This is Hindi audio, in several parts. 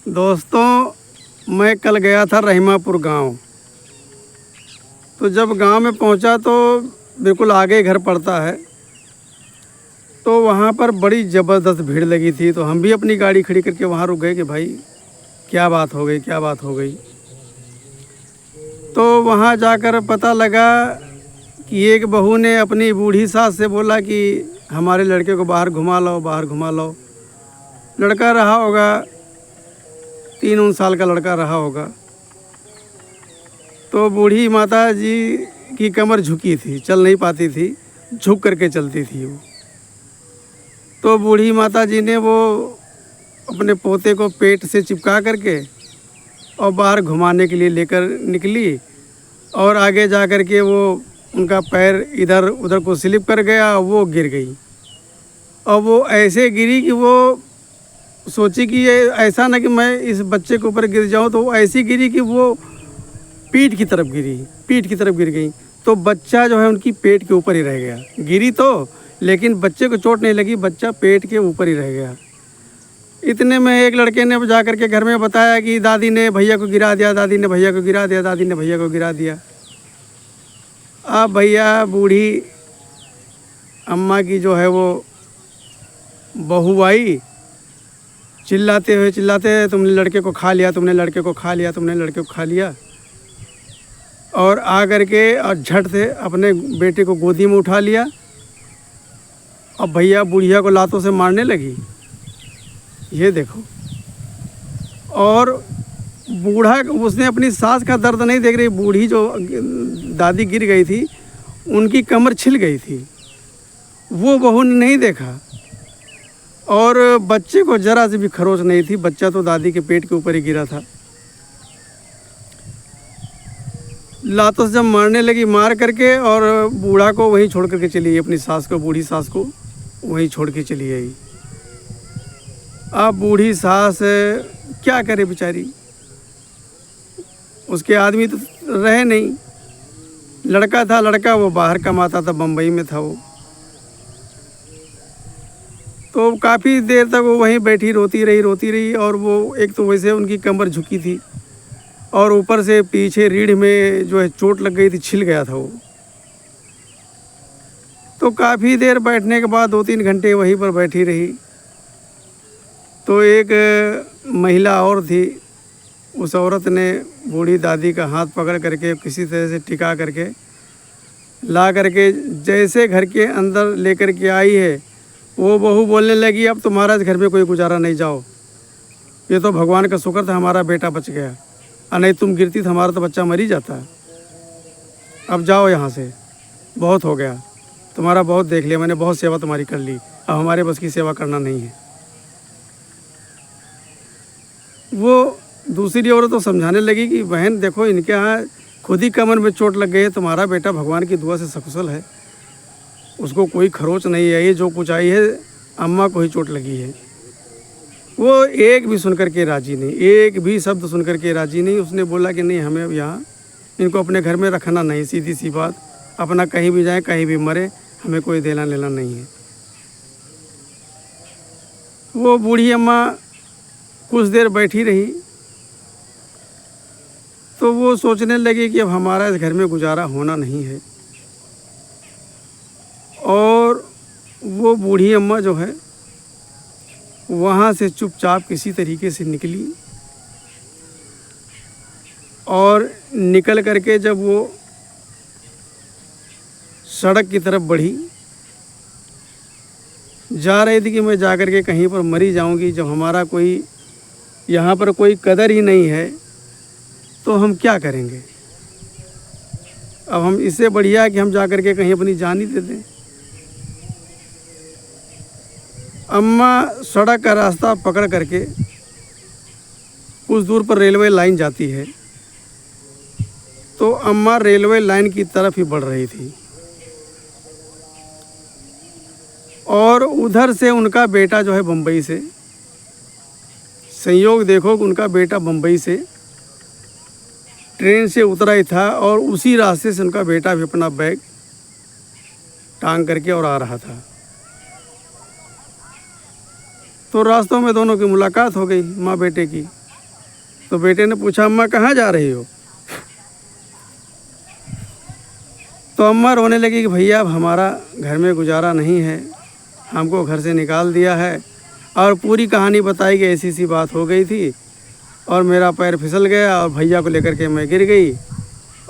दोस्तों, मैं कल गया था रहीमापुर गांव। तो जब गांव में पहुंचा तो बिल्कुल आगे घर पड़ता है, तो वहां पर बड़ी ज़बरदस्त भीड़ लगी थी। तो हम भी अपनी गाड़ी खड़ी करके वहां रुक गए कि भाई क्या बात हो गई, क्या बात हो गई। तो वहां जाकर पता लगा कि एक बहू ने अपनी बूढ़ी सास से बोला कि हमारे लड़के को बाहर घुमा लो, बाहर घुमा लो। लड़का रहा होगा 3 साल का लड़का रहा होगा। तो बूढ़ी माता जी की कमर झुकी थी, चल नहीं पाती थी, झुक करके चलती थी वो। तो बूढ़ी माता जी ने वो अपने पोते को पेट से चिपका करके और बाहर घुमाने के लिए लेकर निकली, और आगे जा कर के वो उनका पैर इधर उधर को स्लिप कर गया, वो गिर गई। और वो ऐसे गिरी कि वो सोची कि ये ऐसा ना कि मैं इस बच्चे के ऊपर गिर जाऊं। तो वो ऐसी गिरी कि वो पीठ की तरफ गिरी, पीठ की तरफ गिर गई। तो बच्चा जो है उनकी पेट के ऊपर ही रह गया। गिरी तो, लेकिन बच्चे को चोट नहीं लगी, बच्चा पेट के ऊपर ही रह गया। इतने में एक लड़के ने जा कर के घर में बताया कि दादी ने भैया को गिरा दिया, दादी ने भैया को गिरा दिया, दादी ने भैया को गिरा दिया। अब भैया बूढ़ी अम्मा की जो है वो बहू आई, चिल्लाते हुए तुमने लड़के को खा लिया, तुमने लड़के को खा लिया, तुमने लड़के को खा लिया। और आ कर के और झट से अपने बेटे को गोदी में उठा लिया। अब भैया बुढ़िया को लातों से मारने लगी, ये देखो। और बूढ़ा उसने अपनी सास का दर्द नहीं देख रही। बूढ़ी जो दादी गिर गई थी, उनकी कमर छिल गई थी, वो बहू ने नहीं देखा। और बच्चे को जरा से भी खरोच नहीं थी, बच्चा तो दादी के पेट के ऊपर ही गिरा था। लातों से जब मारने लगी, मार करके और बूढ़ा को वहीं छोड़ करके चली गई, अपनी सास को, बूढ़ी सास को वहीं छोड़ के चली गई। अब बूढ़ी सास क्या करे बेचारी, उसके आदमी तो रहे नहीं। लड़का था, लड़का वो बाहर कमाता था, बम्बई में था वो। तो काफ़ी देर तक वो वहीं बैठी रोती रही। और वो एक तो वैसे उनकी कमर झुकी थी, और ऊपर से पीछे रीढ़ में जो है चोट लग गई थी, छिल गया था वो। तो काफ़ी देर बैठने के बाद 2-3 घंटे वहीं पर बैठी रही। तो एक महिला और थी, उस औरत ने बूढ़ी दादी का हाथ पकड़ करके किसी तरह से टिका करके ला करके जैसे घर के अंदर लेकर के आई है, वो बहू बोलने लगी, अब तुम्हारा इस घर में कोई गुजारा नहीं, जाओ। ये तो भगवान का शुक्र था हमारा बेटा बच गया, और नहीं तुम गिरती तो हमारा तो बच्चा मर ही जाता। अब जाओ यहाँ से, बहुत हो गया, तुम्हारा बहुत देख लिया मैंने, बहुत सेवा तुम्हारी कर ली, अब हमारे बस की सेवा करना नहीं है। वो दूसरी औरत तो समझाने लगी कि बहन देखो, इनके यहाँ खुद ही कमर में चोट लग गई है, तुम्हारा बेटा भगवान की दुआ से सकुशल है, उसको कोई खरोच नहीं आई है, जो कुछ आई है अम्मा को ही चोट लगी है। वो एक भी सुन कर के राजी नहीं, एक भी शब्द सुन कर के राजी नहीं। उसने बोला कि नहीं, हमें अब यहाँ इनको अपने घर में रखना नहीं, सीधी सी बात, अपना कहीं भी जाए कहीं भी मरे, हमें कोई देना लेना नहीं है। वो बूढ़ी अम्मा कुछ देर बैठी रही, तो वो सोचने लगी कि अब हमारा इस घर में गुजारा होना नहीं है। और वो बूढ़ी अम्मा जो है वहाँ से चुपचाप किसी तरीके से निकली, और निकल करके जब वो सड़क की तरफ बढ़ी, जा रही थी कि मैं जा कर के कहीं पर मरी जाऊंगी, जब हमारा कोई यहाँ पर कोई कदर ही नहीं है तो हम क्या करेंगे। अब हम इससे बढ़िया है कि हम जा कर के कहीं अपनी जान ही दे दें। अम्मा सड़क का रास्ता पकड़ करके कुछ दूर पर रेलवे लाइन जाती है, तो अम्मा रेलवे लाइन की तरफ ही बढ़ रही थी। और उधर से उनका बेटा जो है बम्बई से, संयोग देखो कि उनका बेटा बम्बई से ट्रेन से उतरा ही था, और उसी रास्ते से उनका बेटा भी अपना बैग टांग करके और आ रहा था। तो रास्तों में दोनों की मुलाकात हो गई, माँ बेटे की। तो बेटे ने पूछा अम्मा कहाँ जा रही हो? तो अम्मा रोने लगी कि भैया अब हमारा घर में गुजारा नहीं है, हमको घर से निकाल दिया है। और पूरी कहानी बताई कि ऐसी सी बात हो गई थी और मेरा पैर फिसल गया और भैया को लेकर के मैं गिर गई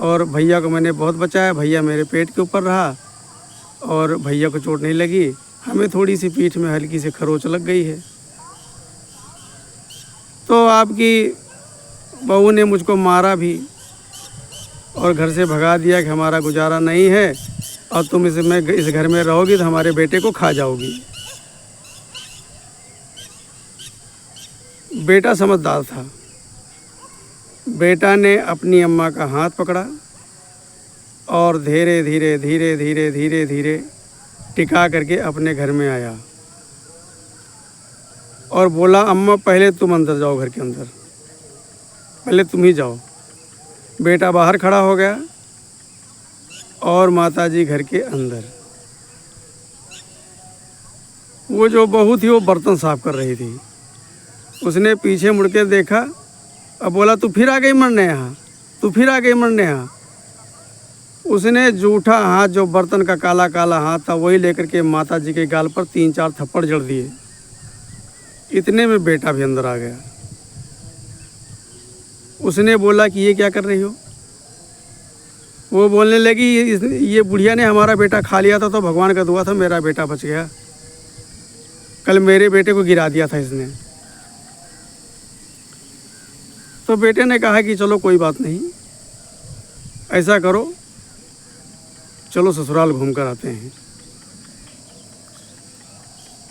और भैया को मैंने बहुत बचाया। भैया मेरे पेट के ऊपर रहा और भैया को चोट नहीं लगी, हमें थोड़ी सी पीठ में हल्की सी खरोच लग गई है। तो आपकी बहू ने मुझको मारा भी और घर से भगा दिया कि हमारा गुजारा नहीं है और तुम इस घर में रहोगी तो हमारे बेटे को खा जाओगी। बेटा समझदार था। बेटा ने अपनी अम्मा का हाथ पकड़ा और धीरे धीरे धीरे धीरे धीरे धीरे टिका करके अपने घर में आया और बोला अम्मा पहले तुम अंदर जाओ, घर के अंदर पहले तुम ही जाओ। बेटा बाहर खड़ा हो गया और माताजी घर के अंदर। वो जो बहू थी वो बर्तन साफ कर रही थी। उसने पीछे मुड़ के देखा और बोला तू फिर आ गई मरने यहाँ, तू फिर आ गई मरने यहाँ। उसने जूठा हाथ, जो बर्तन का काला काला हाथ था, वही लेकर के माताजी के गाल पर 3-4 थप्पड़ जड़ दिए। इतने में बेटा भी अंदर आ गया। उसने बोला कि ये क्या कर रही हो? वो बोलने लगी ये बुढ़िया ने हमारा बेटा खा लिया था तो भगवान का दुआ था मेरा बेटा बच गया, कल मेरे बेटे को गिरा दिया था इसने। तो बेटे ने कहा कि चलो कोई बात नहीं, ऐसा करो चलो ससुराल घूम कर आते हैं।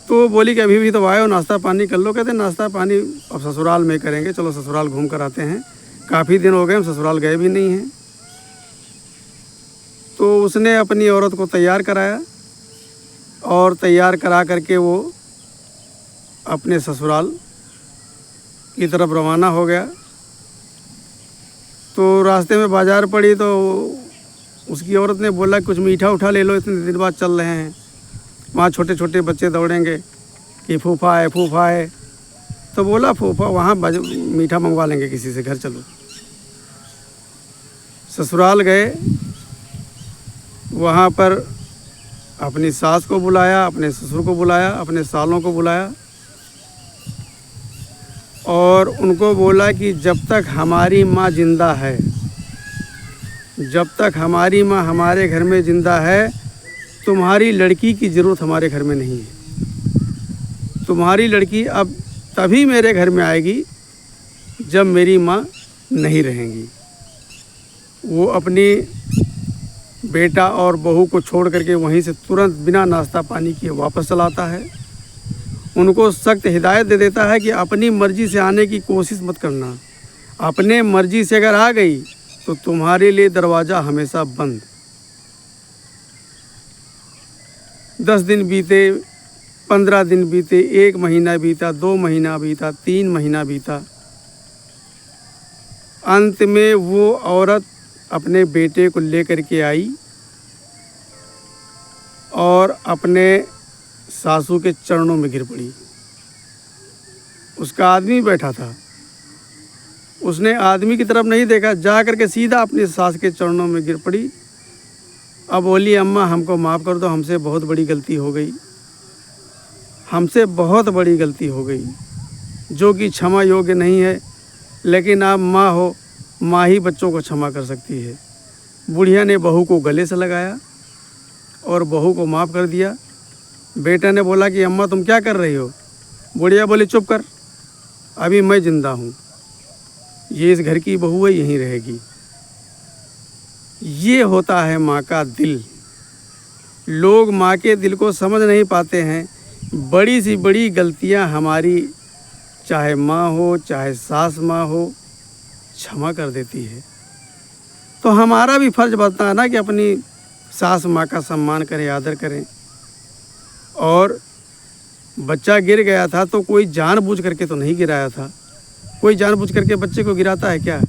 तो वो बोली कि अभी भी तो आए हो, नाश्ता पानी कर लो। कहते नाश्ता पानी अब ससुराल में करेंगे, चलो ससुराल घूम कर आते हैं, काफ़ी दिन हो गए हम ससुराल गए भी नहीं हैं। तो उसने अपनी औरत को तैयार कराया और तैयार करा करके वो अपने ससुराल की तरफ रवाना हो गया। तो रास्ते में बाज़ार पड़ी तो उसकी औरत ने बोला कुछ मीठा उठा ले लो, इतने दिन बाद चल रहे हैं, वहाँ छोटे छोटे बच्चे दौड़ेंगे कि फूफा है फूफा है। तो बोला फूफा वहाँ मीठा मंगवा लेंगे किसी से, घर चलो। ससुराल गए, वहाँ पर अपनी सास को बुलाया, अपने ससुर को बुलाया, अपने सालों को बुलाया और उनको बोला कि जब तक हमारी माँ जिंदा है, जब तक हमारी माँ हमारे घर में ज़िंदा है, तुम्हारी लड़की की ज़रूरत हमारे घर में नहीं है। तुम्हारी लड़की अब तभी मेरे घर में आएगी जब मेरी माँ नहीं रहेंगी। वो अपनी बेटा और बहू को छोड़ करके वहीं से तुरंत बिना नाश्ता पानी किए वापस चलाता है। उनको सख्त हिदायत दे देता है कि अपनी मर्ज़ी से आने की कोशिश मत करना, अपने मर्ज़ी से अगर आ गई तो तुम्हारे लिए दरवाज़ा हमेशा बंद। 10 दिन बीते, 15 दिन बीते, 1 महीना बीता, 2 महीना बीता, 3 महीना बीता। अंत में वो औरत अपने बेटे को लेकर के आई और अपने सासू के चरणों में गिर पड़ी। उसका आदमी बैठा था, उसने आदमी की तरफ नहीं देखा, जा करके सीधा अपनी सास के चरणों में गिर पड़ी। अब बोली अम्मा हमको माफ़ कर दो, हमसे बहुत बड़ी गलती हो गई, हमसे बहुत बड़ी गलती हो गई जो कि क्षमा योग्य नहीं है, लेकिन आप माँ हो, माँ ही बच्चों को क्षमा कर सकती है। बुढ़िया ने बहू को गले से लगाया और बहू को माफ़ कर दिया। बेटा ने बोला कि अम्मा तुम क्या कर रही हो? बुढ़िया बोली चुप कर, अभी मैं ज़िंदा हूँ, ये इस घर की बहू है, यहीं रहेगी। ये होता है माँ का दिल। लोग माँ के दिल को समझ नहीं पाते हैं। बड़ी सी बड़ी गलतियाँ हमारी, चाहे माँ हो चाहे सास माँ हो, क्षमा कर देती है। तो हमारा भी फ़र्ज़ बनता है ना कि अपनी सास माँ का सम्मान करें, आदर करें। और बच्चा गिर गया था तो कोई जानबूझ करके तो नहीं गिराया था, कोई जानबूझ करके बच्चे को गिराता है क्या?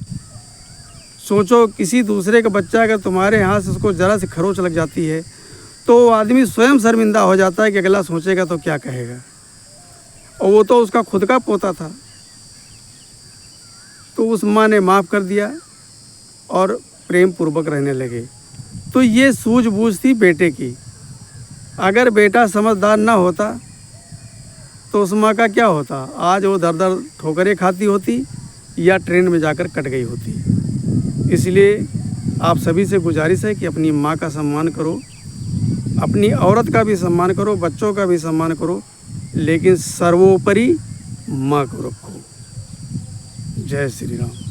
सोचो किसी दूसरे का बच्चा अगर तुम्हारे हाथ से उसको ज़रा सी खरोच लग जाती है तो वो आदमी स्वयं शर्मिंदा हो जाता है कि अगला सोचेगा तो क्या कहेगा, और वो तो उसका खुद का पोता था। तो उस माँ ने माफ़ कर दिया और प्रेम पूर्वक रहने लगे। तो ये सूझबूझ थी बेटे की। अगर बेटा समझदार ना होता तो उस माँ का क्या होता? आज वो दर दर ठोकरें खाती होती या ट्रेन में जाकर कट गई होती। इसलिए आप सभी से गुजारिश है कि अपनी माँ का सम्मान करो, अपनी औरत का भी सम्मान करो, बच्चों का भी सम्मान करो, लेकिन सर्वोपरि माँ को रखो। जय श्री राम।